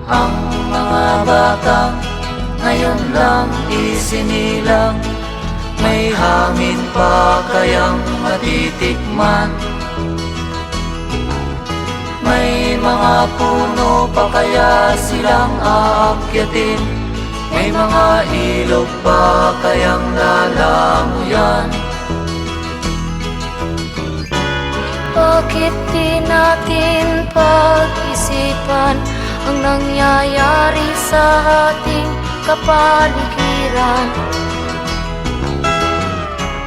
Ang mga batang ngayon lang isinilang, may hangin pa kayang matitikman? May mga puno pa kaya silang aakyatin? May mga ilog pa kayang lalamuyan? Bakit di natin pag-isipan ang nangyayari sa ating kapaligiran?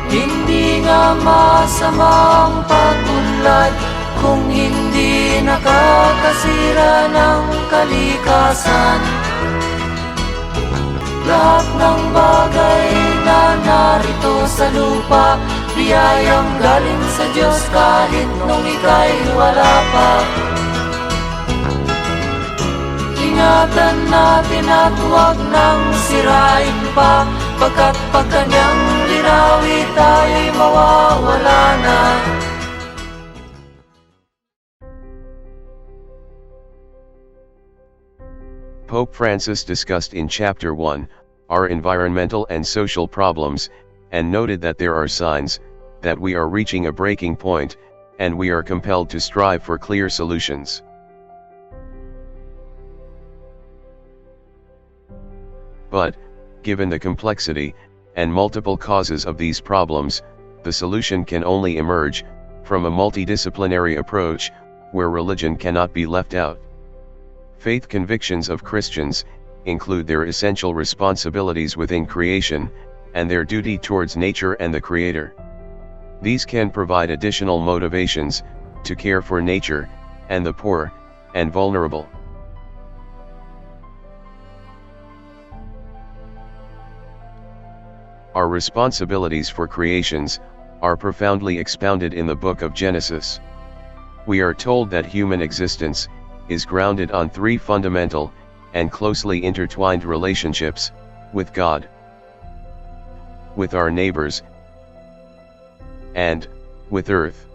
Hindi nga masamang pagunlad kung hindi nakakasira ng kalikasan. Lahat ng bagay na narito sa lupa, biyayang galing sa Diyos kahit nung ika'y wala pa. Ingatan natin at huwag nang sirain pa, pagkat pag kanyang linawi tayo'y mawawala na. Pope Francis discussed in Chapter 1, our environmental and social problems, and noted that there are signs that we are reaching a breaking point, and we are compelled to strive for clear solutions. But, given the complexity and multiple causes of these problems, the solution can only emerge from a multidisciplinary approach, where religion cannot be left out. Faith convictions of Christians include their essential responsibilities within creation, and their duty towards nature and the Creator. These can provide additional motivations to care for nature, and the poor, and vulnerable. Our responsibilities for creations are profoundly expounded in the book of Genesis. We are told that human existence is grounded on three fundamental and closely intertwined relationships: with God, with our neighbors, and with earth.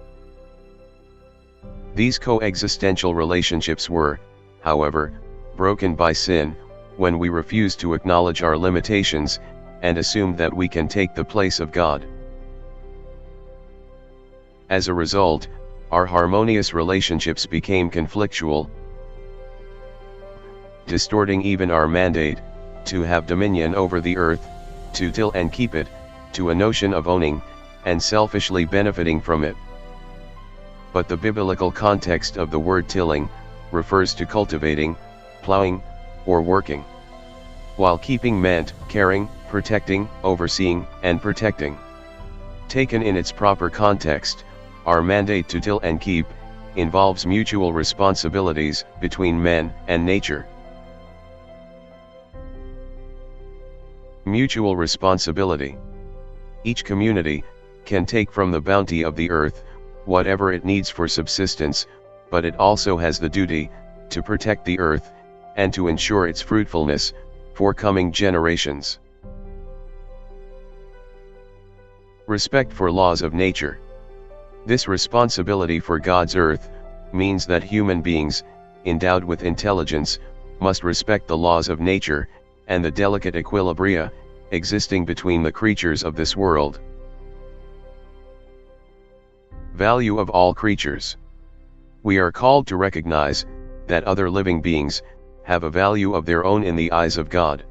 These coexistential relationships were, however, broken by sin, when we refused to acknowledge our limitations and assumed that we can take the place of God. As a result, our harmonious relationships became conflictual, distorting even our mandate to have dominion over the earth, to till and keep it, to a notion of owning and selfishly benefiting from it. But the biblical context of the word tilling refers to cultivating, plowing, or working, while keeping meant caring, protecting, overseeing, and protecting. Taken in its proper context, our mandate to till and keep involves mutual responsibilities between men and nature. Mutual responsibility. Each community can take from the bounty of the earth whatever it needs for subsistence, but it also has the duty to protect the earth and to ensure its fruitfulness for coming generations. Respect for laws of nature. This responsibility for God's earth means that human beings, endowed with intelligence, must respect the laws of nature and the delicate equilibria existing between the creatures of this world. Value of all creatures. We are called to recognize that other living beings have a value of their own in the eyes of God.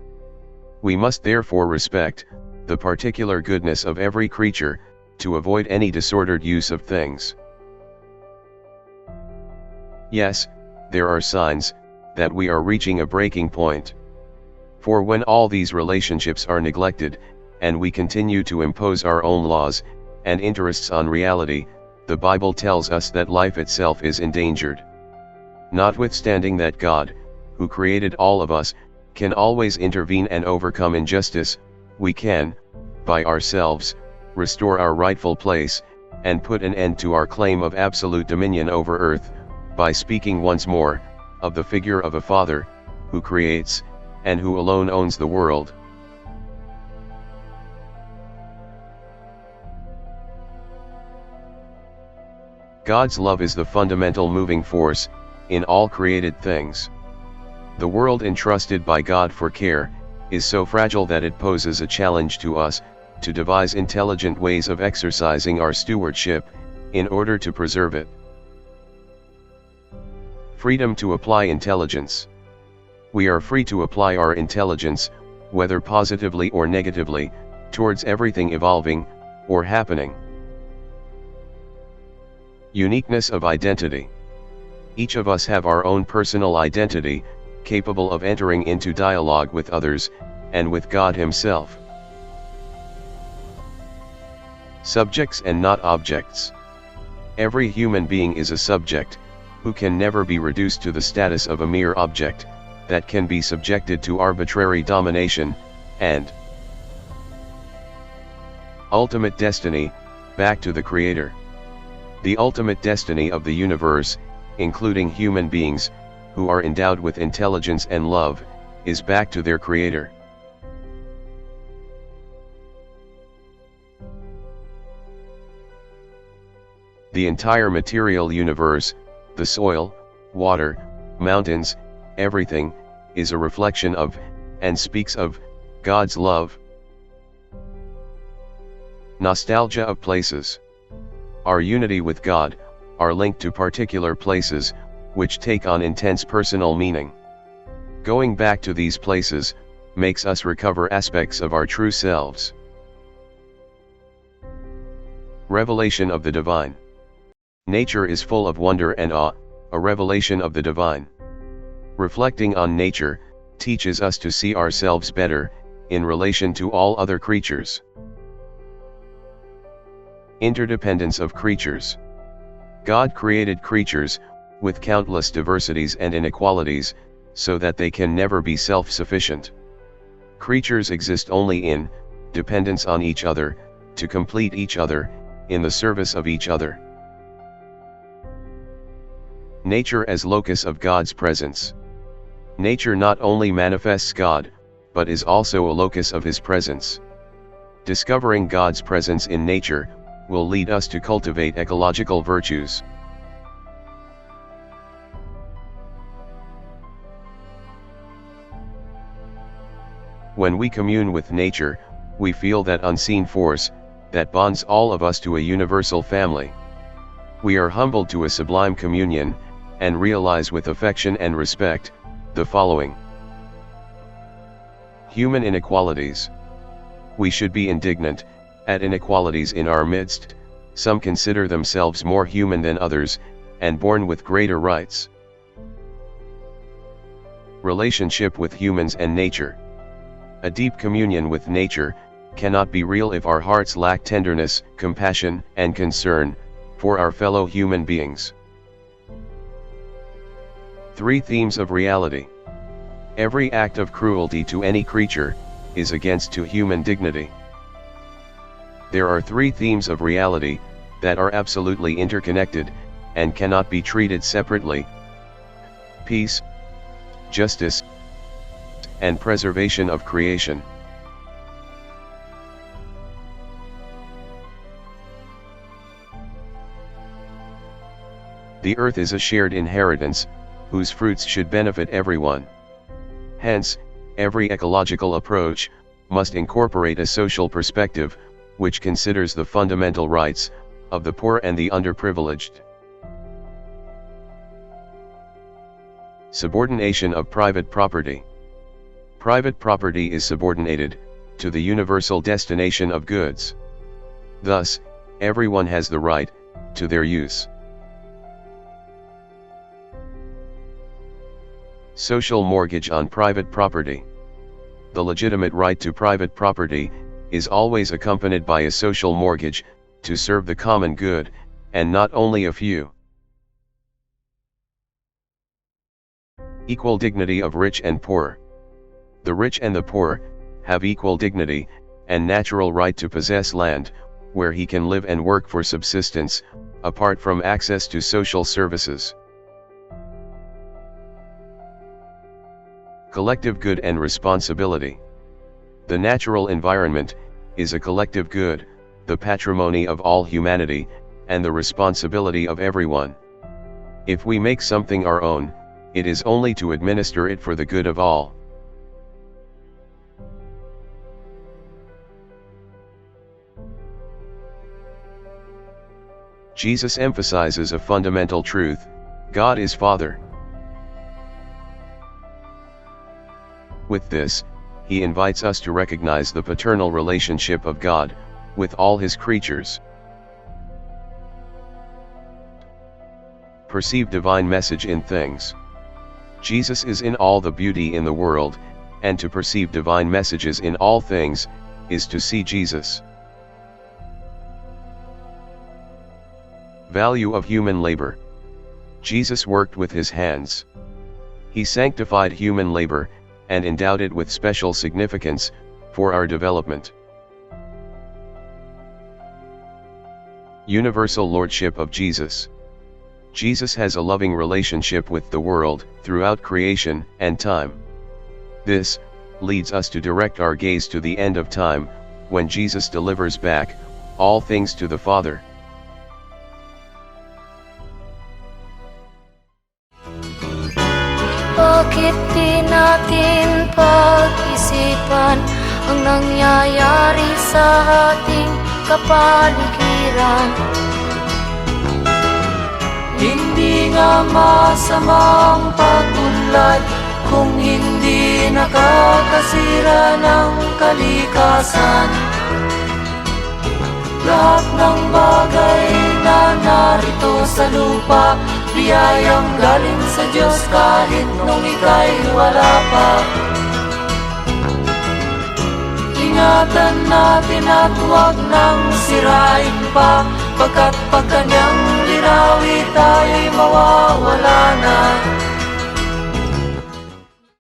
We must therefore respect the particular goodness of every creature, to avoid any disordered use of things. Yes, there are signs that we are reaching a breaking point. For when all these relationships are neglected, and we continue to impose our own laws and interests on reality, the Bible tells us that life itself is endangered. Notwithstanding that God, who created all of us, can always intervene and overcome injustice, we can, by ourselves, restore our rightful place, and put an end to our claim of absolute dominion over earth, by speaking once more of the figure of a Father, who creates, and who alone owns the world. God's love is the fundamental moving force in all created things. The world entrusted by God for care is so fragile that it poses a challenge to us to devise intelligent ways of exercising our stewardship in order to preserve it. Freedom to apply intelligence. We are free to apply our intelligence, whether positively or negatively, towards everything evolving or happening. Uniqueness of identity. Each of us have our own personal identity, capable of entering into dialogue with others, and with God Himself. Subjects and not objects. Every human being is a subject, who can never be reduced to the status of a mere object, that can be subjected to arbitrary domination, and ultimate destiny, back to the Creator. The ultimate destiny of the universe, including human beings, who are endowed with intelligence and love, is back to their Creator. The entire material universe, the soil, water, mountains, everything, is a reflection of, and speaks of, God's love. Nostalgia of places. Our unity with God, are linked to particular places, which take on intense personal meaning. Going back to these places, makes us recover aspects of our true selves. Revelation of the Divine. Nature is full of wonder and awe, a revelation of the divine. Reflecting on nature, teaches us to see ourselves better, in relation to all other creatures. Interdependence of creatures. God created creatures, with countless diversities and inequalities, so that they can never be self-sufficient. Creatures exist only in dependence on each other, to complete each other, in the service of each other. Nature as locus of God's presence. Nature not only manifests God, but is also a locus of His presence. Discovering God's presence in nature, will lead us to cultivate ecological virtues. When we commune with nature, we feel that unseen force, that bonds all of us to a universal family. We are humbled to a sublime communion, and realize with affection and respect, the following. Human inequalities. We should be indignant at inequalities in our midst. Some consider themselves more human than others, and born with greater rights. Relationship with humans and nature. A deep communion with nature cannot be real if our hearts lack tenderness, compassion, and concern for our fellow human beings. 3 themes of reality. Every act of cruelty to any creature is against to human dignity. There are 3 themes of reality that are absolutely interconnected and cannot be treated separately: peace, justice, and preservation of creation. The earth is a shared inheritance, whose fruits should benefit everyone. Hence, every ecological approach must incorporate a social perspective, which considers the fundamental rights of the poor and the underprivileged. Subordination of private property. Private property is subordinated to the universal destination of goods. Thus, everyone has the right to their use. Social mortgage on private property. The legitimate right to private property is always accompanied by a social mortgage, to serve the common good, and not only a few. Equal dignity of rich and poor. The rich and the poor have equal dignity and natural right to possess land, where he can live and work for subsistence, apart from access to social services. Collective good and responsibility. The natural environment is a collective good, the patrimony of all humanity, and the responsibility of everyone. If we make something our own, it is only to administer it for the good of all. Jesus emphasizes a fundamental truth: God is Father. With this, he invites us to recognize the paternal relationship of God with all his creatures. Perceive divine message in things. Jesus is in all the beauty in the world, and to perceive divine messages in all things is to see Jesus. Value of human labor. Jesus worked with his hands. He sanctified human labor and endowed it with special significance for our development. Universal Lordship of Jesus. Jesus has a loving relationship with the world throughout creation and time. This leads us to direct our gaze to the end of time, when Jesus delivers back all things to the Father. Bakit di natin pag-isipan ang nangyayari sa ating kapaligiran? Hindi nga masamang pagunlad kung hindi nakakasira ng kalikasan. Lahat ng bagay na narito sa lupa, biyayang galing sa Diyos kahit nung ika'y wala pa. Ingatan natin at huwag nang sirain pa, pagkat pag kanyang linawi tayo'y mawawala na.